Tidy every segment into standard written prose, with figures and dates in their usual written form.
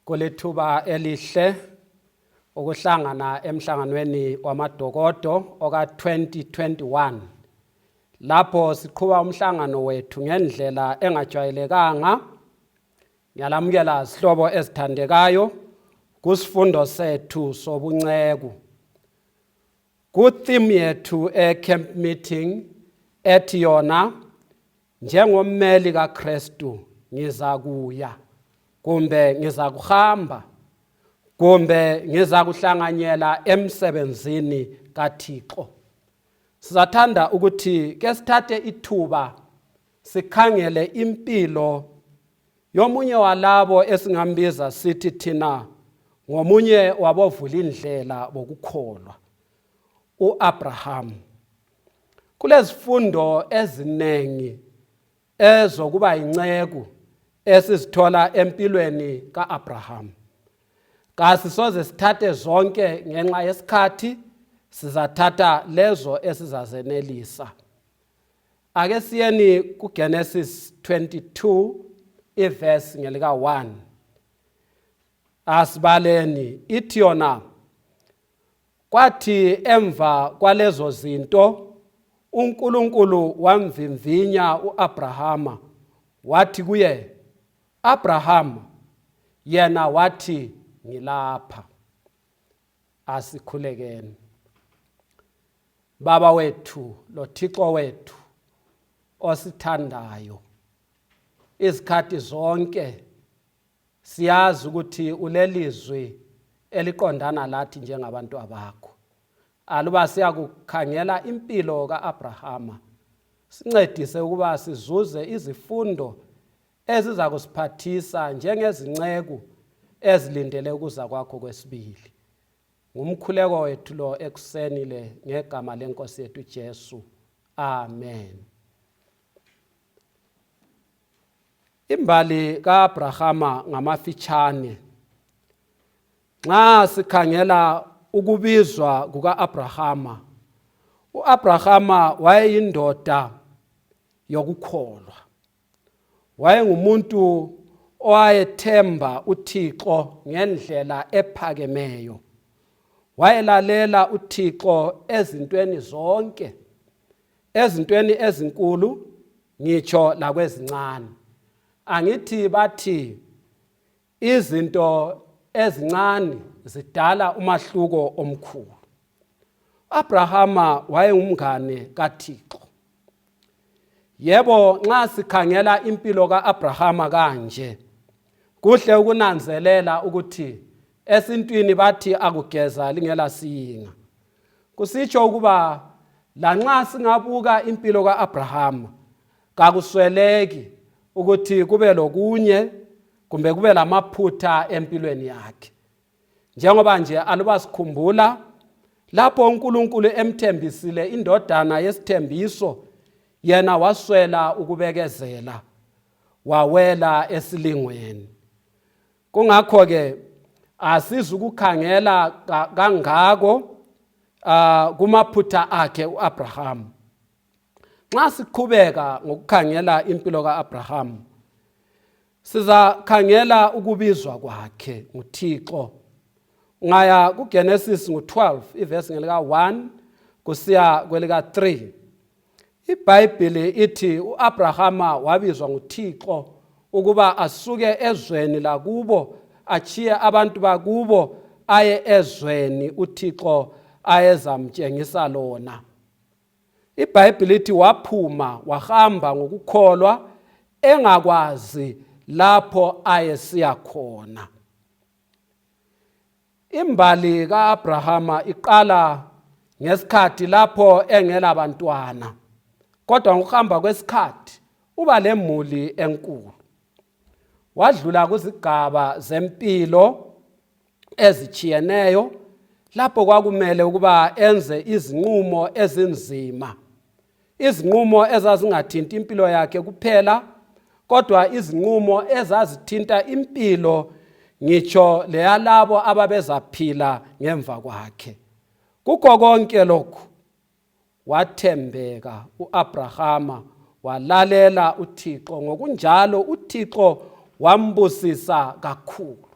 Kulethuba elihle ukuhlangana emhlanganweni wamadokodo oka 2021 lapho siqhuba umhlangano wethu ngendlela engajwayelekanga. Ngiyalamukela sihlobo ezithandekayo kusifundo sethu sobunceku. Ku theme yethu camp meeting ethi yona njengommeli kaKristu ngiza kuya kumbe ngiza kuhamba kumbe ngiza kuhlanganyela emsebenzini kaThixo. Sizathanda ukuthi ke sithathe ithuba sikhangele impilo yomunye walabo esingambiza sithi thina ngomunye wabovula indlela bokukholwa, uAbraham. Kulezifundo ezinengi ezokuba inceku esizithola empilweni kaAbraham. Kasisoze sithathe zonke ngenxa yesikhathi, sizathatha lezo esizazenelisa. Ake siyeni kuGenesis 22 iverse ngelika 1. Asibaleni ithi yona, kwathi emva kwalezo zinto uNkulunkulu wamvimvinya uAbrahama wathi kuye, Abraham, yena wathi ngilapha. Asikhulekeni. Baba wethu lo Thixo wethu osithandayo, izikhathi zonke siyazi ukuthi ulelizwi eliqondana lathi njengabantu abakho. Aluba siyakukhangela impilo kaAbrahama, sincedise ukuba sizuze izifundo eziza kusiphathisa njengezinceku ezilindele ukuza kwakho kwesibili. Ngumkhuleko wethu lo ekuseni le ngegama lenkosi yethu Jesu. Amen. Imbali kaAbrahama ngamafitshane. Nxa sikhangela ukubizwa kukaAbrahama, uAbrahama wayeyindoda yokukholwa. Wayengumuntu owayethemba uThixo ngendlela ephakemeyo. Wayelalela uThixo ezintweni zonke, ezintweni ezinkulu ngitsho lakwezincane. Angithi bathi izinto ezincane zidala umahluko omkhulu. Abrahama wayengumngane kaThixo. Yebo, nxa sikhangela impilo kaAbrahama kanje, kuhle ukunanzelela ukuthi esintwini bathi akugeza lingela siyinga. Kusitsho ukuba lanxa singabuka impilo kaAbrahama, kakusweleki ukuthi kube lokunye kumbe kube lamaphutha empilweni yakhe. Njengoba nje aluba sikhumbula lapho uNkulunkulu emthembisile indodana yesithembiso, yena waswela ukubekezela, wawela esilingweni. Kungakho ke asizukukhangela kangako kumaphutha akhe uAbraham. Nxa siqhubeka ngokukhangela impilo kaAbraham, sizakhangela ukubizwa kwakhe nguThixo. Ngaya kuGenesis 12 ivesi ngelika 1 kusiya kwelika 3. IBhayibheli ithi uAbrahama wabizwa nguThixo ukuba asuke ezweni lakubo, achiye abantu bakubo aye ezweni uThixo ayezamtshengisa lona. IBhayibheli ithi waphuma wahamba ngokukholwa engakwazi lapho ayesiya khona. Imbali kaAbrahama iqala ngesikhathi lapho engela bantwana, kodwa ngokuhamba kwesikhathi uba lemuli enkulu. Wadlula kuzigaba zempilo ezichiyeneyo lapho kwakumele ukuba enze izinqumo ezinzima, izinqumo ezazingathinti impilo yakhe kuphela, kodwa izinqumo ezazithinta impilo ngitsho leyalabo ababezaphila ngemva kwakhe. Kukho konke lokhu wathembeka uAbrahama, walalela uThixo, ngokunjalo uThixo wambusisa kakhulu.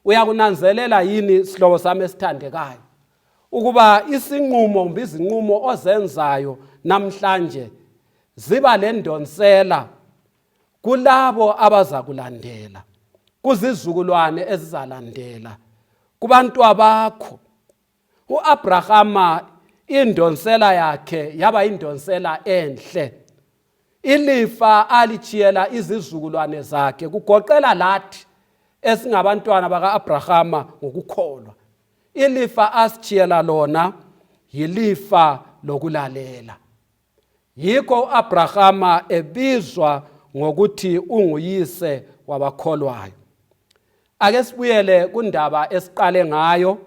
Uyakunanzelela yini sihlobo sami esithandekayo ukuba izinqumo kumbe izinqumo ozenzayo namhlanje ziba lendonsela kulabo abazakulandela, kuzizukulwane ezizalandela, kubantu bakho. uAbrahama indonsela yakhe yaba indonsela enhle. Ilifa alichiyela izizukulwane zakhe kugoqela lathi esingabantwana bakaAbrahama ngokukholwa. Ilifa asichiyela lona yilifa lokulalela. Yikho uAbrahama ebizwa ngokuthi unguyise wabakholwayo. Ake sibuyele kundaba esiqale ngayo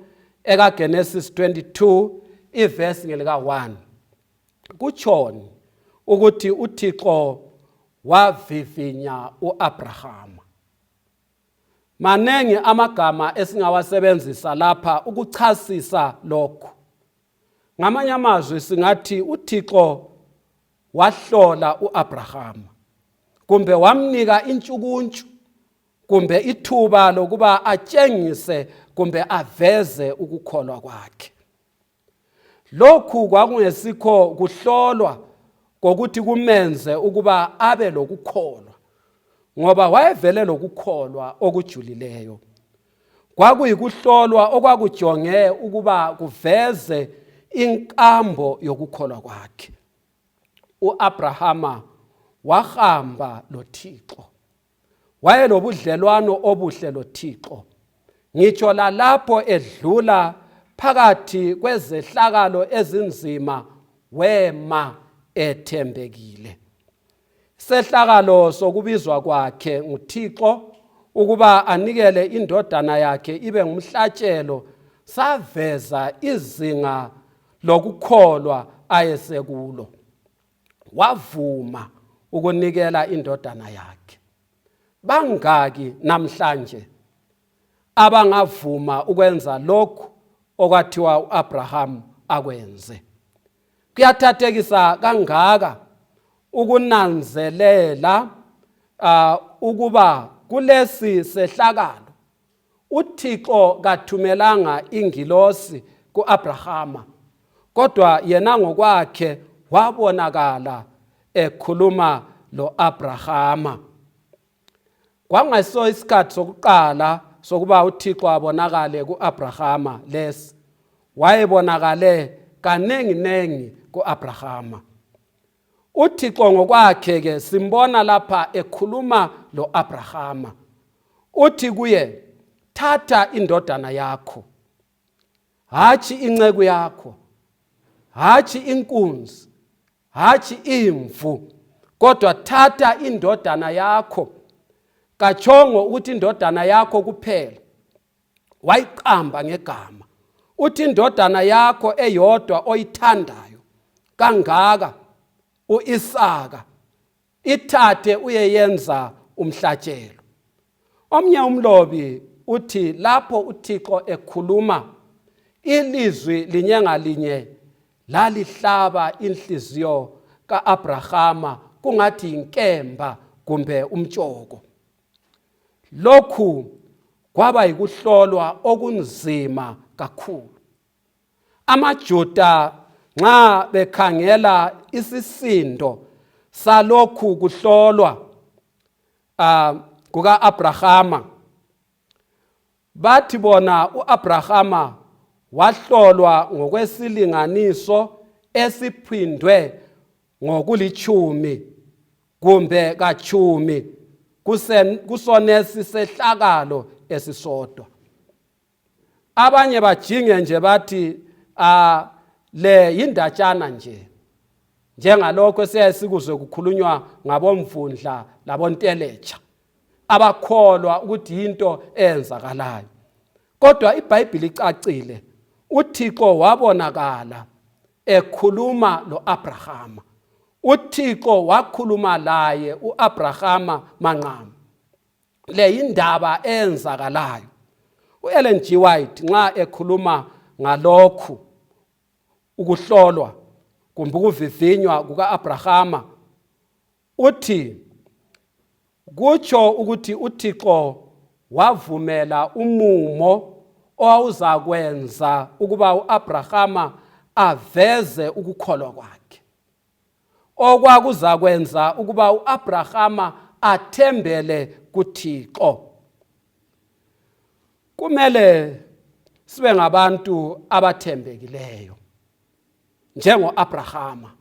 ekaGenesis 22 ivesi ngelika 1. Kutshoni ukuthi uThixo wavivinya uAbrahama. Manengi amagama esingawasebenzisa lapha ukuchasisa lokhu. Ngamanye amazwi singathi uThixo wahlola uAbrahama, kumbe wamnika intshukuntshu, kumbe ithuba lokuba atshengise kumbe aveze ukukholwa kwakhe. Lokhu kwakungesikho kuhlolwa kokuthi kumenze ukuba abe lokukholwa, ngoba wayevele lokukholwa okujulileyo. Kwakuyikuhlolwa okwakujonge ukuba kuveze inkambo yokukholwa kwakhe. uAbrahama wahamba loThixo, wayelobudlelwano obuhle loThixo. Ngitsho lapho edlula phakathi kwezehlakalo ezinzima wema ethembekile. Sehlakalo sokubizwa kwakhe nguThixo ukuba anikele indodana yakhe ibe ngumhlatshelo saveza izinga lokukholwa ayesekulo. Wavuma ukunikela indodana yakhe. Bangaki namhlanje abangavuma ukwenza lokhu okwathiwa uAbraham akwenze? Kuyathathekisa kangaka ukunanzelela ukuba kulesi sehlakalo uThixo kathumelanga ingilosi kuAbrahama, kodwa yena ngokwakhe wabonakala ekhuluma loAbrahama. Kwangaso isikhathi sokuqala sokuba uThixo abonakale kuAbrahama lesi, wayebonakale kanengi kuAbrahama. uThixo ngokwakhe ke simbona lapha ekhuluma lo Abrahama. Uthi kuye, thatha indodana yakho, hathi inceku yakho, hathi inkunzi, hathi imvu, kodwa thatha indodana yakho. Kachongo ukuthi indodana yakho kuphela, wayiqamba ngegama. Uthi indodana yakho eyodwa oyithandayo kangaka, uIsaka, ithathe uyeyenza umhlatshelo. Omnye umlobi uthi lapho uThixo ekhuluma, ilizwi linye ngalinye lalihlaba inhliziyo kaAbrahama kungathi inkemba kumbe umtshoko. Lokhu kwaba yikuhlolwa okunzima kakhulu. AmaJuda nxa bekhangela isisindo salokhu kuhlolwa kuka-Abrahama, bathi bona uAbrahama wahlolwa ngokwesilinganiso esiphindwe ngokulitshumi kumbe katshumi kusonesi sehlakalo esisodwa. Abanye bajinge nje bathi le yindatshana nje, njengalokho siyasikuzwe kukhulunywa ngabomvundla labonteletsha abakholwa ukuthi into eyenzakalayo. Kodwa iBhayibheli icacile, uThixo wabonakala ekhuluma lo Abrahama. uThixo wakhuluma laye uAbrahama manqamu. Le indaba eyenzakalayo. uEllen G. White nxa ekhuluma ngalokhu ukuhlolwa kumbe ukuvivinywa kuka-Abrahama, uthi kutsho ukuthi uThixo wavumela umumo owawuzakwenza ukuba uAbrahama aveze ukukholwa kwakhe, okwakuzakwenza ukuba uAbrahama athembele kuThixo. Kumele sibe ngabantu abathembekileyo njengo-Abrahama.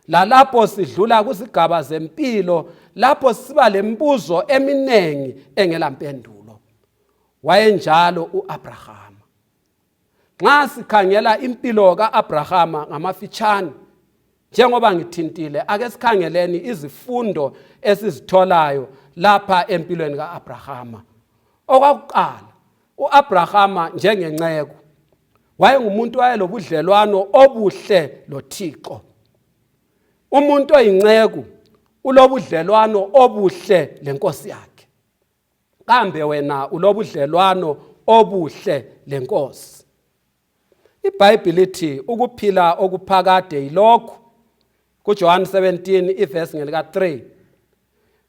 Lalapho sidlula kuzigaba zempilo, lapho siba lembuzo eminengi engelampendulo, wayenjalo uAbrahama. Nxa sikhangela impilo ka-Abrahama ngamafitshane, njengoba ngithintile, ake sikhangeleni izifundo esizitholayo lapha empilweni ka-Abrahama. Okwakuqala, uAbrahama njengenceku wayengumuntu wayelobudlelwano obuhle loThixo. Umuntu oyinceku ulobudlelwano obuhle lenkosi yakhe. Kambe wena ulobudlelwano obuhle lenkosi? iBhayibheli lithi ukuphila okuphakade yilokhu, kuJohn 17 ivesi ngelika 3.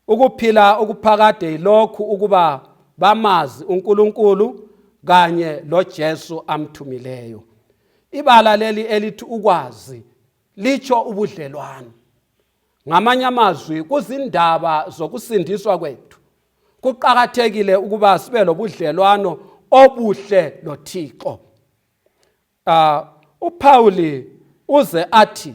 Ukuphila okuphakade yilokhu ukuba bamazi uNkulunkulu kanye loJesu amthumileyo. Ibala leli elithi ukwazi litsho ubudlelwano. Ngamanye amazwi, kuzindaba zokusindiswa kwethu kuqakathekile ukuba sibe lobudlelwano obuhle loThixo. uPauli uze athi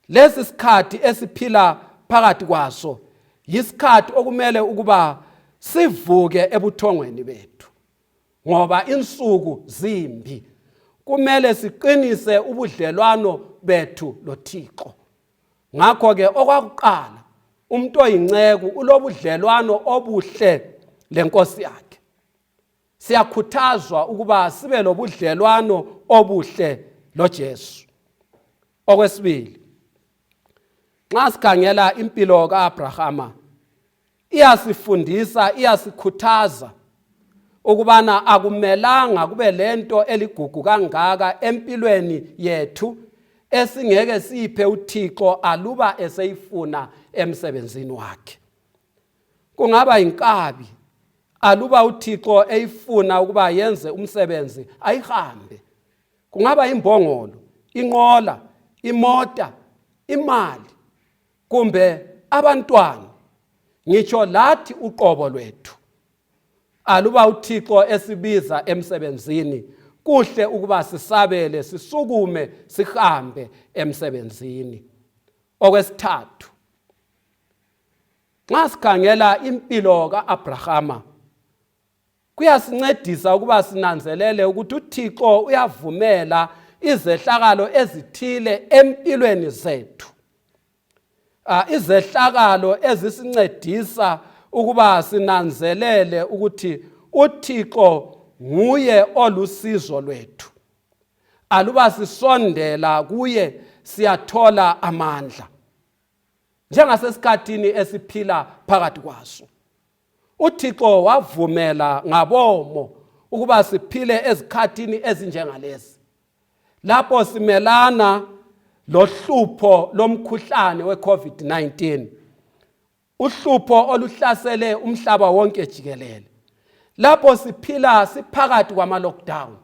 lesi sikhathi esiphila phakathi kwaso yisikhathi okumele ukuba sivuke ebuthongweni bethu, ngoba insuku zimbi. Kumele siqinise ubudlelwano bethu loThixo. Ngakho ke okwakuqala, umuntu oyinceku ulobudlelwano obuhle lenkosi yakhe. Siyakhuthazwa ukuba sibe lobudlelwano obuhle loJesu. Okwesibili, nxa sikhangela impilo kaAbrahama, iyasifundisa, iyasikhuthaza ukubana akumelanga kube lento eligugu kangaka empilweni yethu esingeke siphe uThixo aluba eseyifuna emsebenzini wakhe. Kungaba inkabi aluba uThixo eyifuna ukuba yenze umsebenzi ayihambe. Kungaba imbongolo, inqola, imota, imali kumbe abantwana, ngitsho lathi uqobo lwethu. Aluba uThixo esibiza emsebenzini, kuhle ukuba sisabele, sisukume, sihambe emsebenzini. Okwesithathu, nxa sikhangela impilo ka-Abrahama, kuyasincedisa ukuba sinanzelele ukuthi uThixo uyavumela izehlakalo ezithile empilweni zethu. Izehlakalo ezisincedisa ukuba sinanzelele ukuthi uThixo nguye olusizo lwethu. Aluba sisondela kuye siyathola amandla. Njengasesikhathini esiphila phakathi kwaso, uThixo wavumela ngabomo ukuba siphile ezikhathini ezinjengalezi, lapho simelana lohlupho lomkhuhlane we-COVID-19, uhlupho oluhlasele umhlaba wonke jikelele, lapho siphila siphakathi kwama-lockdown.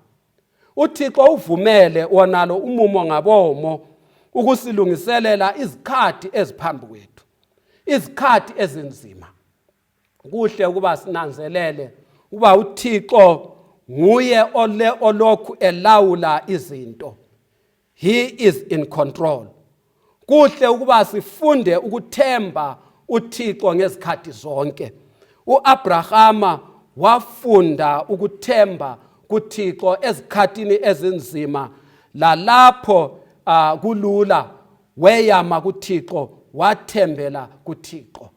uThixo uvumele wonalo umumo ngabomo ukusilungiselela izikhathi eziphambi kwethu, izikhathi ezinzima. Kuhle ukuba sinanzelele ukuba uThixo nguye olokhu elawula izinto. He is in control. Kuhle ukuba sifunde ukuthemba uThixo ngezikhathi zonke. U-Abrahama wafunda ukuthemba kuThixo ezikhathini ezinzima, lalapho kulula weyama kuThixo, wathembela kuThixo.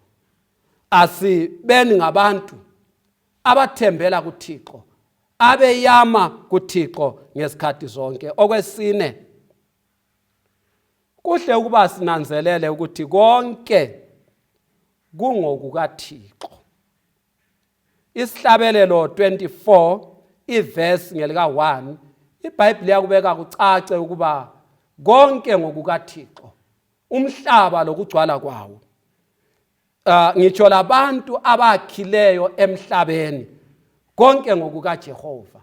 Asibeni ngabantu abathembela kuThixo, abeyama kuThixo ngezikhathi zonke. Okwesine, kuhle ukuba sinanzelele ukuthi konke kungokukaThixo. Isihlabelelo 24 ivesi ngelika 1, iBhayibheli yakubeka kucace ukuba konke ngokukaThixo, umhlaba lokugcwala kwawo. Ngitsho labantu abakhileyo emhlabeni, konke ngokukaJehova.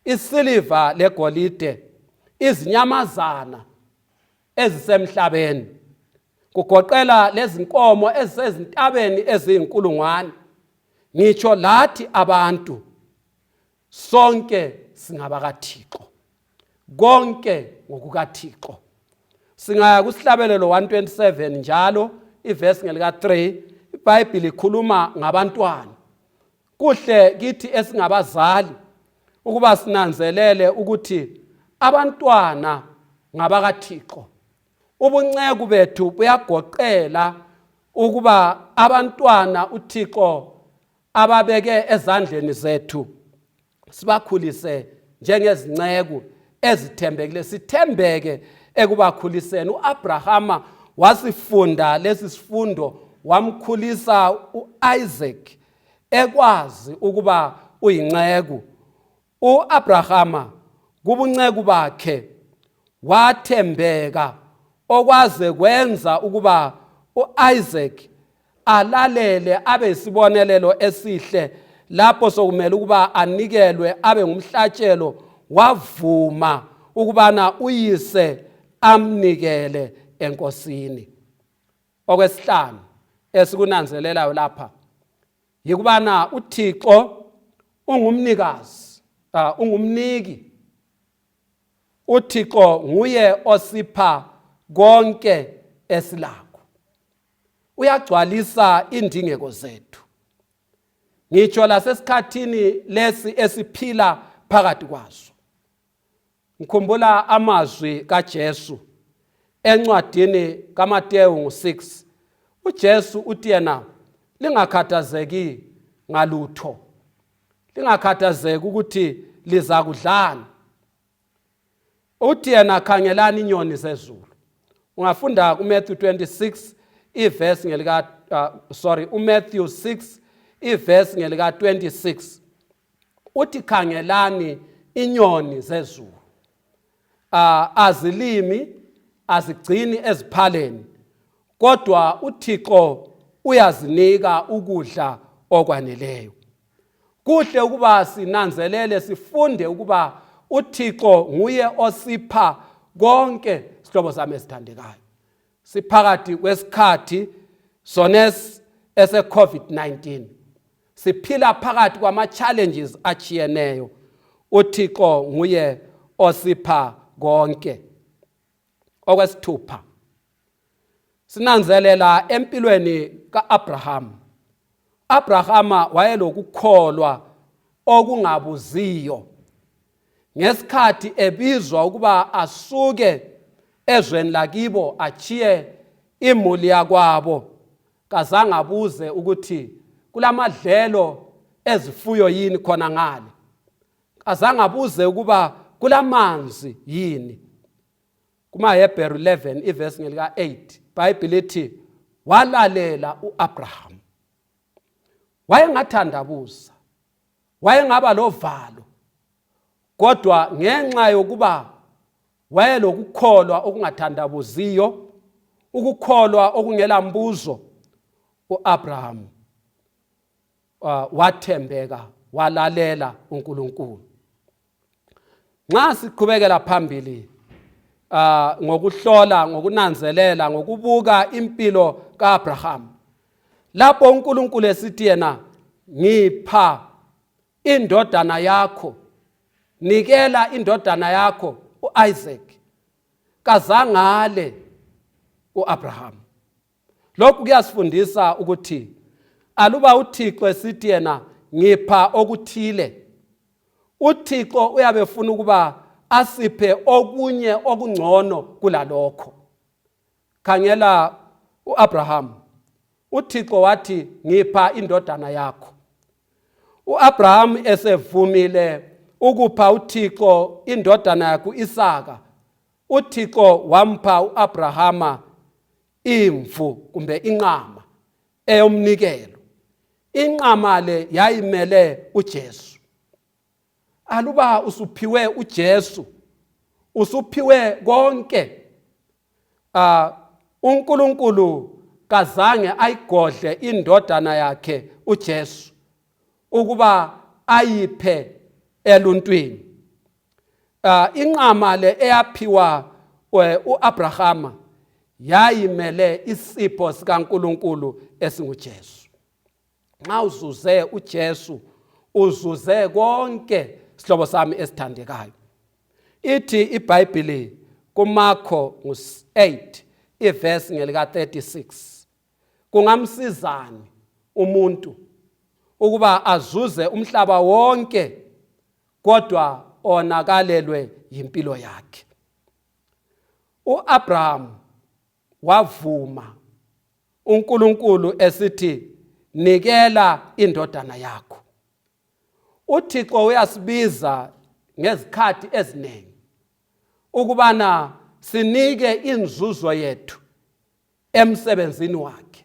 Isiliva legolide, izinyamazana ezisemhlabeni, kugoqela lezinkomo ezisezintabeni eziyinkulungwane, ngitsho lathi abantu, sonke singabakaThixo. Konke ngokukaThixo. Singaya kusihlabelelo 127 njalo, ivesi ngelika 3, iBhayibheli ikhuluma ngabantwana. Kuhle kithi esingabazali ukuba sinanzelele ukuthi abantwana ngabakaThixo. Ubunceku bethu buyagoqela ukuba abantwana uThixo ababeke ezandleni zethu sibakhulise njengezinceku ezithembekile, sithembeke ekubakhuliseni. U-Abrahama wasifunda lesi sifundo, wamkhulisa u-Isaac ekwazi ukuba uyinceku. U-Abrahama kubunceku bakhe wathembeka okwaze kwenza ukuba u-Isaac alalele abe isibonelelo esihle, lapho sokumele ukuba anikelwe abe ngumhlatshelo, wavuma ukubana uyise amnikele enkosini. Okwesihlanu esikunanzelelayo lapha yikubana uThixo ungumnikazi, ungumniki. uThixo nguye osipha konke esilakho. Uyagcwalisa indingeko zethu. Ngitsho lasesikhathini lesi esiphila phakathi kwaso. Ngikhumbula amazwi kaJesu encwadini kaMateyu 6. uJesu uthi yena, lingakhathazeki ngalutho, lingakhathazeki ukuthi liza kudlani. Uthi yena, khangelani inyoni zezulu. Ungafunda kuMatthew 26 ivesi ngelika uMatthew 6 ivesi ngelika 26. Uthi khangelani inyoni zezulu. Azilimi, azigcini eziphaleni, kodwa uThixo uyazinika ukudla okwaneleyo. Kuhle ukuba sinanzelele, sifunde ukuba uThixo nguye osipha konke. Sihlobo sami esithandekayo, siphakathi kwesikhathi sonesi ese-COVID-19, siphila phakathi kwama-challenges achiyeneyo. uThixo nguye osipha konke. Okwesithupha, Sinanzelela empilweni kaAbraham. Abrahama wayelokukholwa okungabuziyo. Ngesikhathi ebizwa ukuba asuke ezweni lakibo achiye imuli yakwabo, kazange abuze ukuthi kulamadlelo ezifuyo yini khona ngale. Kazange abuze ukuba kulamanzi yini. KumaHebheru 11 ivesi ngelika 8 iBhayibheli lithi walalela uAbraham. Wayengathandabuza, wayengaba lovalo, kodwa ngenxa yokuba wayelokukholwa okungathandabuziyo, ukukholwa okungela mbuzo, uAbraham wathembeka, walalela uNkulunkulu. Nxa siqhubekela phambili ngokuhlola, ngokunanzelela, ngokubuka impilo kaAbraham, lapho uNkulunkulu esithi yena ngipha indodana yakho, nikela indodana yakho uIsaac, kazangale uAbraham. Lokhu kuyasifundisa ukuthi aluba uThixo esithi yena ngipha okuthile, uThixo uyabefuna ukuba asiphe okunye okungcono kulalokho. Khangela uAbraham, uThixo wathi ngipha indodana yakho. uAbraham esevumile ukupha uThixo indodana yakhe uIsaka, uThixo wampha uAbrahama imvu kumbe inqama eyomnikelo. Inqama le yayimele uJesu. Aluba usuphiwe uJesu, usuphiwe konke. uNkulunkulu kazange ayigodle indodana yakhe uJesu ukuba ayiphe eluntwini. Inqama le eyaphiwa uAbrahama yayimele isipho sikaNkulunkulu esinguJesu. Nxa uzuze uJesu, uzuze konke, sihlobo sami esithandekayo. Ithi iBhayibheli kuMarko 8 ivesi ngelika 36, kungamsizani umuntu ukuba azuze umhlaba wonke kodwa onakalelwe yimpilo yakhe? uAbraham wavuma uNkulunkulu esithi nikela indodana yakho. uThixo uyasibiza ngezikhathi eziningi ukubana sinike inzuzo yethu emsebenzini wakhe,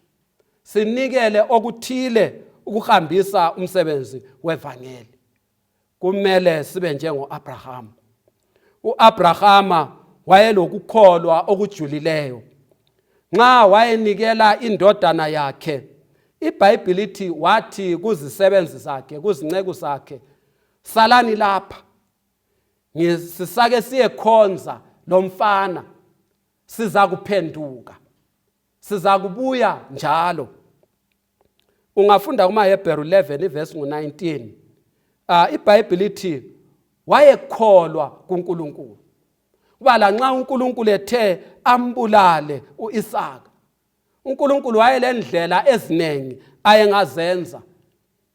sinikele okuthile ukuhambisa umsebenzi wevangeli. Kumele sibe njengoAbraham. uAbrahama wayelokukholwa okujulileyo. Nxa wayenikela indodana yakhe, iBhayibheli lithi wathi kuzisebenzi zakhe, kuzinceku zakhe, salani lapha, sisake siyekhonza lo mfana, siza kuphenduka, siza kubuya njalo. Ungafunda kumaHebheru 11 ivesi 19. iBhayibheli lithi wayekholwa kuNkulunkulu. Kubala nxa uNkulunkulu ethe ambulale uIsaka, uNkulunkulu wayelendlela eziningi ayengazenza,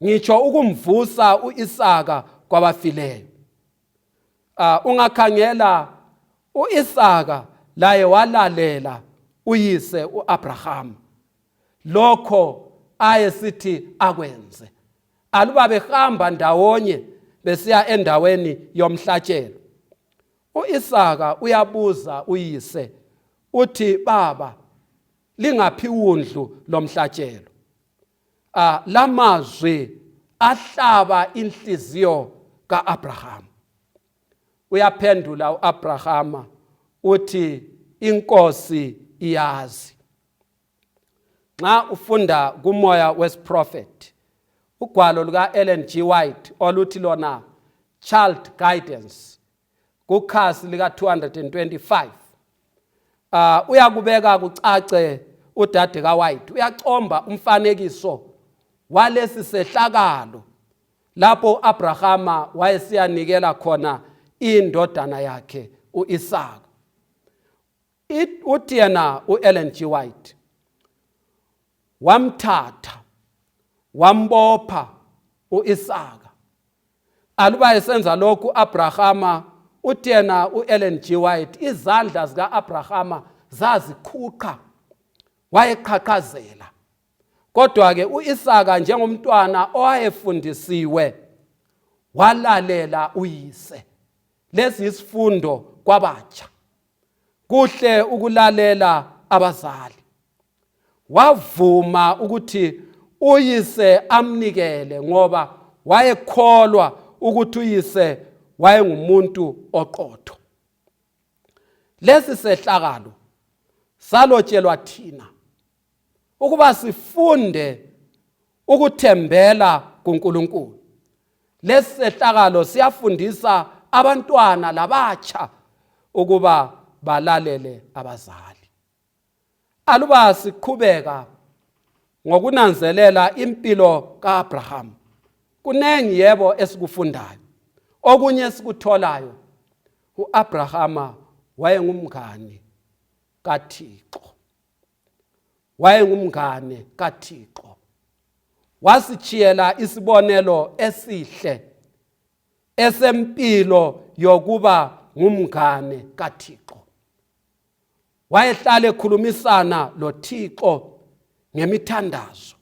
ngitsho ukumvusa uIsaka kwabafileyo. Ungakhangela uIsaka laye walalela uyise uAbraham lokho ayesithi akwenze. Aluba behamba ndawonye besiya endaweni yomhlatshelo, uIsaka uyabuza uyise uthi, baba, lingaphi undlu lomhlatshelo? Lamazwi ahlaba inhliziyo kaAbraham. Uyaphendula uAbrahama uthi inkosi iyazi. Nxa ufunda kumoya wesiprofeti, ugwalo luka Ellen G. White oluthi lona Child Guidance, kukhasi lika 225, uyakubeka kucace udade kaWhite, uyacomba umfanekiso walesi sehlakalo lapho uAbrahama wayesiyanikela khona indodana yakhe uIsaka. Uthi yena uEllen G. White, wamthatha wambopha uIsaka. Aluba esenza lokhu Abrahama, uthi yena uEllen G. White, izandla zika Abrahama zaziqhuqa, wayeqhaqhazela. Kodwa ke uIsaka njengomntwana owayefundisiwe walalela uyise. Lesi isifundo kwabatsha. Kuhle ukulalela abazali. Wavuma ukuthi uyise amnikele ngoba wayekholwa ukuthi uyise wayengumuntu oqotho. Lesi sehlakalo salotshelwa thina ukuba sifunde ukuthembela kuNkulunkulu. Lesi sehlakalo siyafundisa abantwana labatsha ukuba balalele abazali. Aluba siqhubeka ngokunanzelela impilo kaAbraham, kunengi yebo esikufundayo. Okunye esikutholayo, uAbrahama wayengumngane kaThixo. Wayengumngane kaThixo. Wasichiyela isibonelo esihle esempilo yokuba ngumngane kaThixo. Wayehlala ekhulumisana loThixo ngemithandazo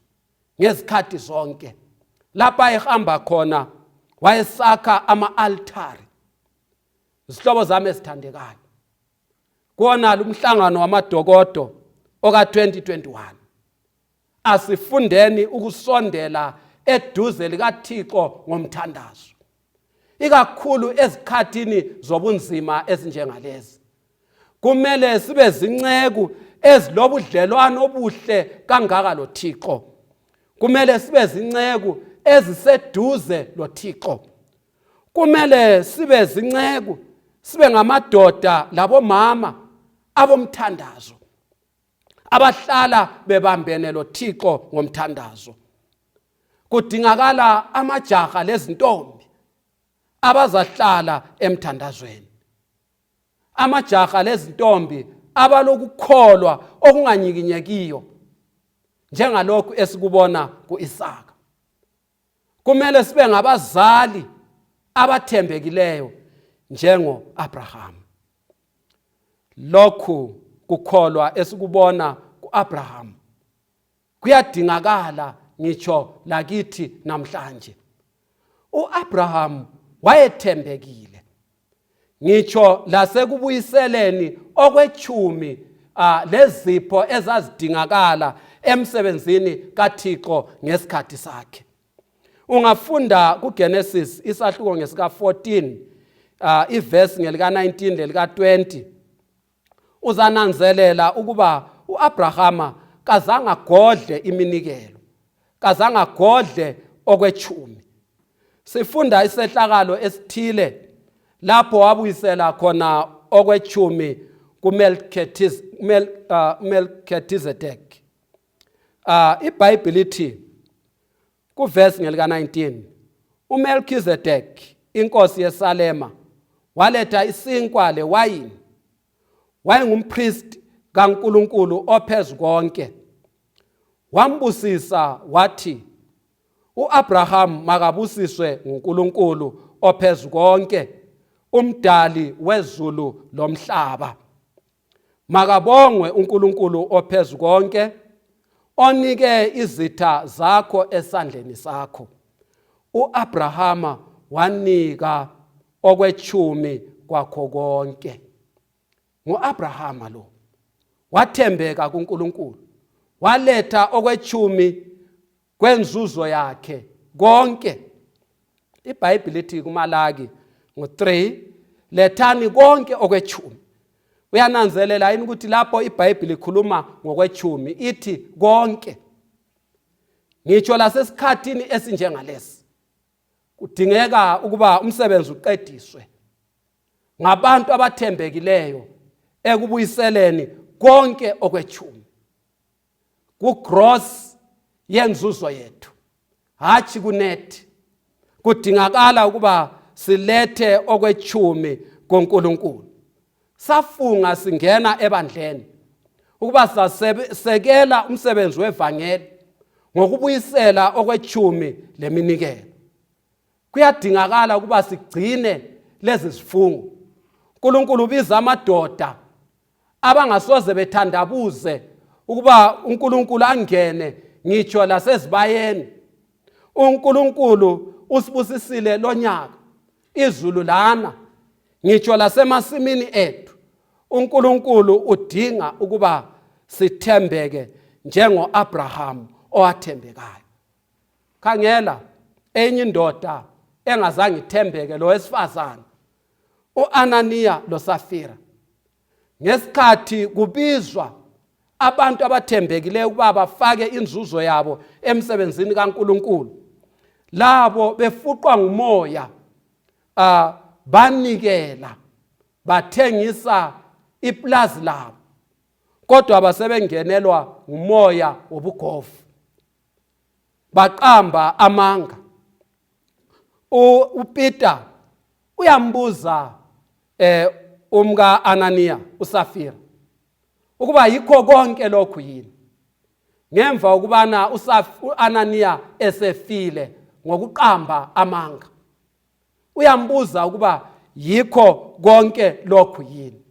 ngezikhathi zonke. Lapha ehamba khona wayesakha ama-altari. Izihlobo zami ezithandekayo, kuona lumhlangano wamadokodo oka-2021, asifundeni ukusondela eduze likaThixo ngomthandazo, ikakhulu ezikhathini zobunzima ezinjengalezi. Kumele sibe zinceku ezilobudlelwano obuhle kangaka loThixo. Kumele sibe zinceku eziseduze loThixo. Kumele sibe zinceku, sibe ngamadoda labomama abomthandazo, abahlala bebambene loThixo ngomthandazo. Kudingakala amajaha lezintombi abazahlala emthandazweni. Amajaha lezintombi abalokukholwa okunganyikinyekiyo njengalokhu esikubona kuIsaka. Kumele sibe ngabazali abathembekileyo njengo-Abraham. Lokhu kukholwa esikubona kuAbraham kuyadingakala ngitsho lakithi namhlanje. uAbraham wayethembekile. Ngitsho lasekubuyiseleni okwechumi lezipho ezazidingakala emsebenzini kaThixo ngesikhathi sakhe. Ungafunda kuGenesis isahluko ngesika 14 iverse ngelika 19 lelika 20, uzananzelela ukuba uAbrahama kazange godle iminikelo, kazange godle okwechumi. Sifunda isehlakalo esithile lapho wabuyisela khona okwechumi kuMelchizedek. IBhayibheli lithi kuverse ngelika 19, uMelchizedek inkosi yeSalema waletha isinkwa lewayini. Wayengumpriest kaNkulunkulu ophezu konke. Wambusisa wathi, uAbraham makabusiswe nguNkulunkulu ophezu konke, umdali wezulu lomhlaba. Makabongwe uNkulunkulu ophezu konke, onike izitha zakho esandleni sakho. uAbrahama wanika okwechumi kwakho konke. NguAbrahama lo wathembeka kuNkulunkulu, waletha okwechumi kwenzuzo yakhe konke. IBhayibheli lithi kuMalaki 3, lethani konke okwechumi. Uyananzelela yini ukuthi lapho iBhayibheli ikhuluma ngokwechumi ithi konke? Ngitsho lasesikhathini esinjengalesi kudingeka ukuba umsebenzi uqediswe ngabantu abathembekileyo ekubuyiseleni konke okwechumi kugross yenzuzo yethu, hachi kunethi. Kudingakala ukuba silethe okwechumi kuNkulunkulu. Safunga singena ebandleni ukuba sasekela umsebenzi wevangeli ngokubuyisela okwechumi leminikelo. Kuyadingakala ukuba sigcine lezi zifungo. uNkulunkulu ubiza amadoda abangasoze bethandabuze ukuba uNkulunkulu angene ngitsho lasezibayeni. uNkulunkulu usibusisile lonyaka izulu lana ngitsho lasemasimini ethu. uNkulunkulu udinga ukuba sithembeke njengo-Abraham owathembekayo. Khangela enye indoda engazange ithembeke, lo wesifazana uAnaniya loSafira. Ngesikhathi kubizwa abantu abathembekileyo ukuba bafake inzuzo yabo emsebenzini kaNkulunkulu, labo befuqwa ngumoya banikela, bathengisa iplazi labo, kodwa basebengenelwa ngumoya wobugovu, baqamba amanga. uPeter uyambuza umka Ananiya uSafira ukuba yikho konke lokhu yini, ngemva ukubana uAnaniya esefile ngokuqamba amanga. Uyambuza ukuba yikho konke lokhu yini,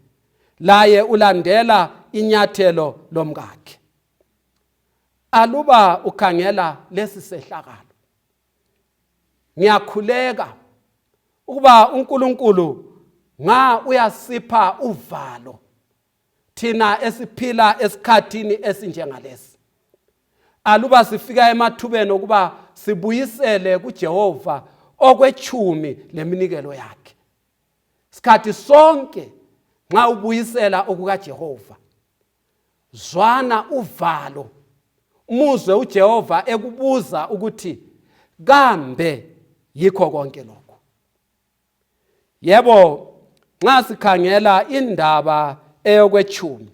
laye ulandela inyathelo lomkakhe. Aluba ukhangela lesi sehlakalo, ngiyakhuleka ukuba uNkulunkulu uyasipha uvalo thina esiphila esikhathini esinjengalesi. Aluba sifika emathubeni ukuba sibuyisele kuJehova okwechumi leminikelo yakhe. Sikhathi sonke nxa ubuyisela okukaJehova, zwana uvalo, umuzwe uJehova ekubuza ukuthi kambe yikho konke lokho. Yebo, nxa sikhangela indaba eyokwechumi,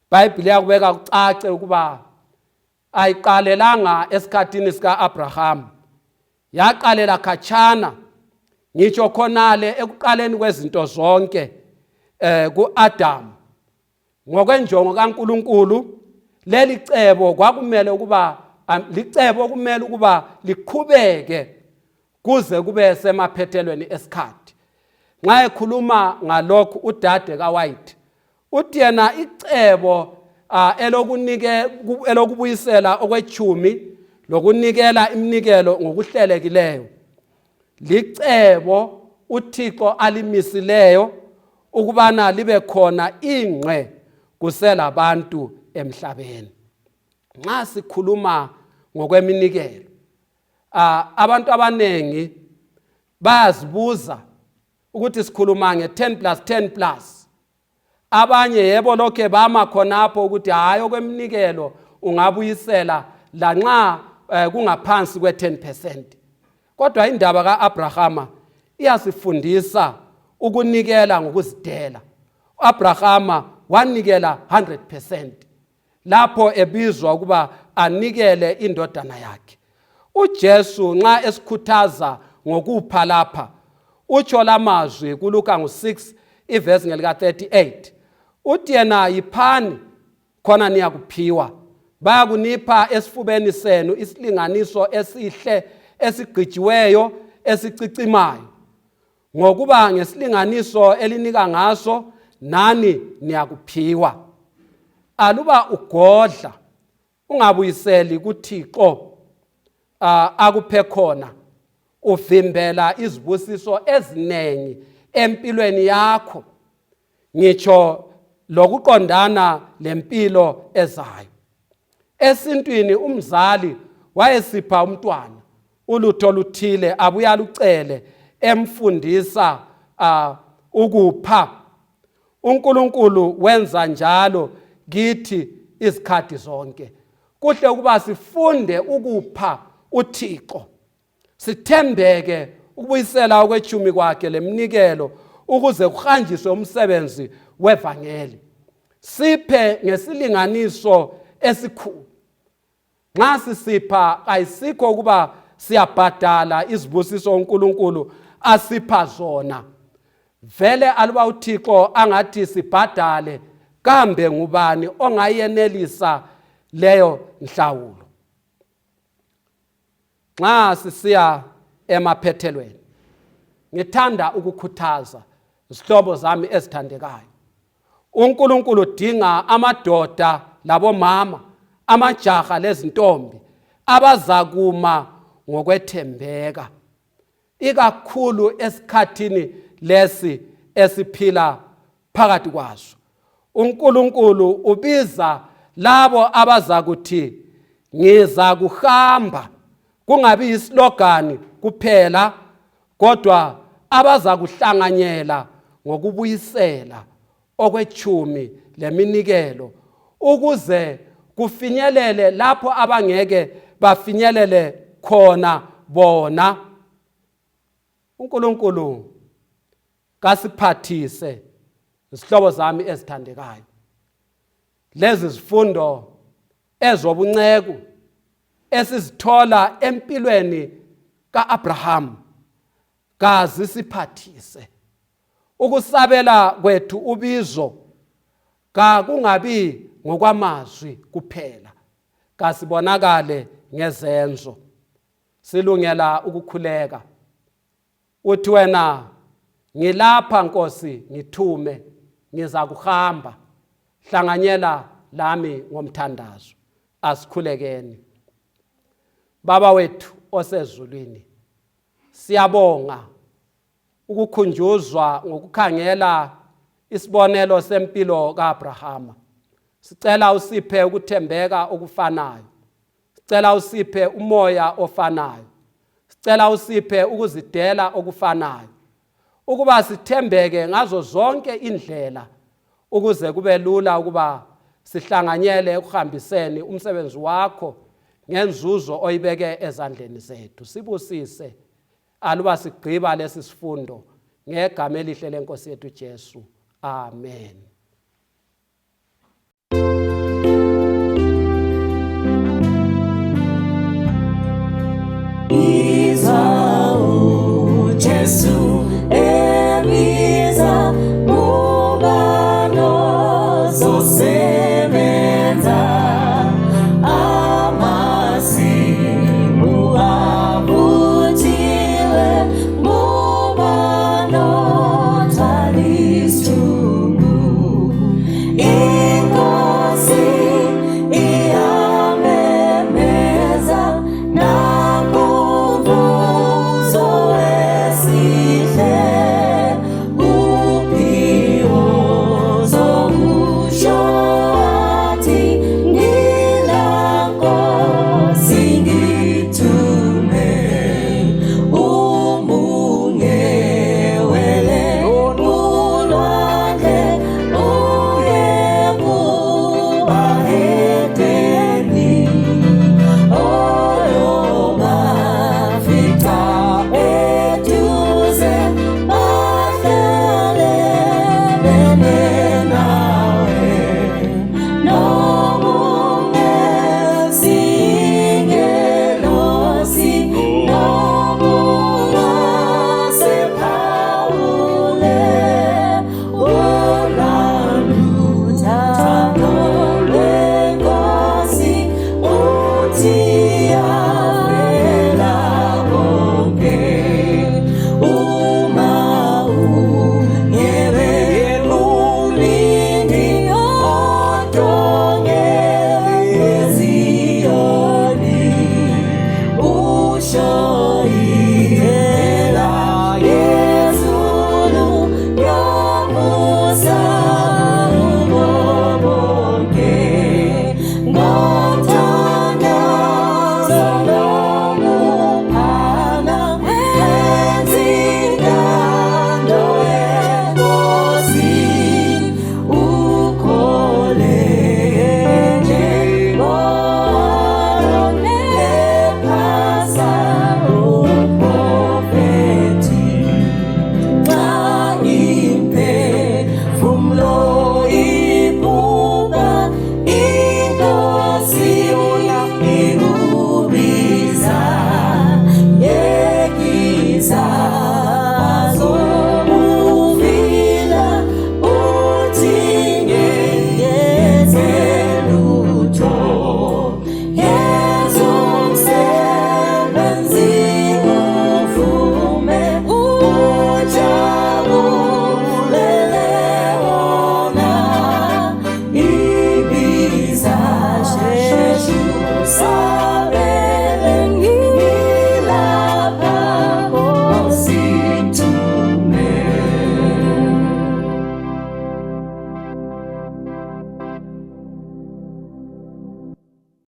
iBhayibheli yakubeka kucace ukuba ayiqalelanga esikhathini sika-Abraham, yaqalela khatshana ngitsho khonale ekuqaleni kwezinto zonke ku-Adamu. Ngokwenjongo kaNkulunkulu, leli cebo kwakumele ukuba licebo okumele ukuba liqhubeke kuze kube semaphethelweni esikhathi. Nxa ekhuluma ngalokhu udade kaWhite uthi yena icebo elokubuyisela okwechumi lokunikela iminikelo ngokuhlelekileyo licebo uThixo alimisileyo ukubana libe khona ingqe kuselabantu emhlabeni. Nxa sikhuluma ngokweminikelo, abantu abanengi bayazibuza ukuthi sikhuluma nge-10+10+. Abanye yebo lokhe bama khonapho ukuthi hayi okweminikelo ungabuyisela lanxa kungaphansi kwe-10%. Kodwa indaba ka-Abrahama iyasifundisa ukunikela ngokuzidela. uAbrahama wanikela 100% lapho ebizwa ukuba anikele indodana yakhe. uJesu nxa esikhuthaza ngokupha lapha utsho lamazwi kuLuka 6 ivesi ngelika 38. Uthi yena yiphani khona niyakuphiwa, bayakunipha esifubeni senu isilinganiso esihle esigqijiweyo esicicimayo, ngokuba ngesilinganiso elinika ngaso nani niyakuphiwa. Aluba ugodla ungabuyiseli kuThixo akuphe khona, uvimbela izibusiso ezinengi empilweni yakho, ngitsho lokuqondana lempilo ezayo. Esintwini umzali wayesipha umntwana ulutho oluthile abuya alucele emfundisa ukupha. uNkulunkulu wenza njalo kithi izikhathi zonke. Kuhle ukuba sifunde ukupha uThixo, sithembeke ukubuyisela okwechumi kwakhe leminikelo ukuze kuhanjiswe umsebenzi wevangeli. Siphe ngesilinganiso esikhulu. Nxa sisipha ayisikho ukuba siyabhadala izibusiso uNkulunkulu asipha zona. Vele aluba uThixo angathi sibhadale kambe ngubani ongayenelisa leyo nhlawulo? Nxa sisiya emaphethelweni, ngithanda ukukhuthaza izihlobo zami ezithandekayo. uNkulunkulu udinga amadoda labomama, amajaha lezintombi abazakuma ngokwethembeka, ikakhulu esikhathini lesi esiphila phakathi kwaso. uNkulunkulu ubiza labo abazakuthi ngiza kuhamba, kungabi islogan kuphela, kodwa abazakuhlanganyela ngokubuyisela okwechumi leminikelo, ukuze kufinyelele lapho abangeke bafinyelele khona bona. uNkulunkulu kasiphathise izihlobo zami ezithandekayo. Lezi zifundo ezobunceku esizithola empilweni kaAbraham kazisiphathise. Ukusabela kwethu ubizo kakungabi ngokwamazwi kuphela, kasibonakale ngezenzo. Silungela ukukhuleka. Uthi wena, ngilapha Nkosi, ngithume, ngiza kuhamba, hlanganyela lami ngomthandazo. Asikhulekeni. Baba wethu osezulwini, siyabonga ukukhunjuzwa ngokukhangela isibonelo sempilo kaAbrahama. Sicela usiphe ukuthembeka okufanayo. Sicela usiphe umoya ofanayo. Sicela usiphe ukuzidela okufanayo, ukuba sithembeke ngazo zonke indlela, ukuze kube lula ukuba sihlanganyele ekuhambiseni umsebenzi wakho ngenzuzo oyibeke ezandleni zethu. Sibusise aluba sigqiba lesi sifundo ngegama elihle leNkosi yethu Jesu. Amen.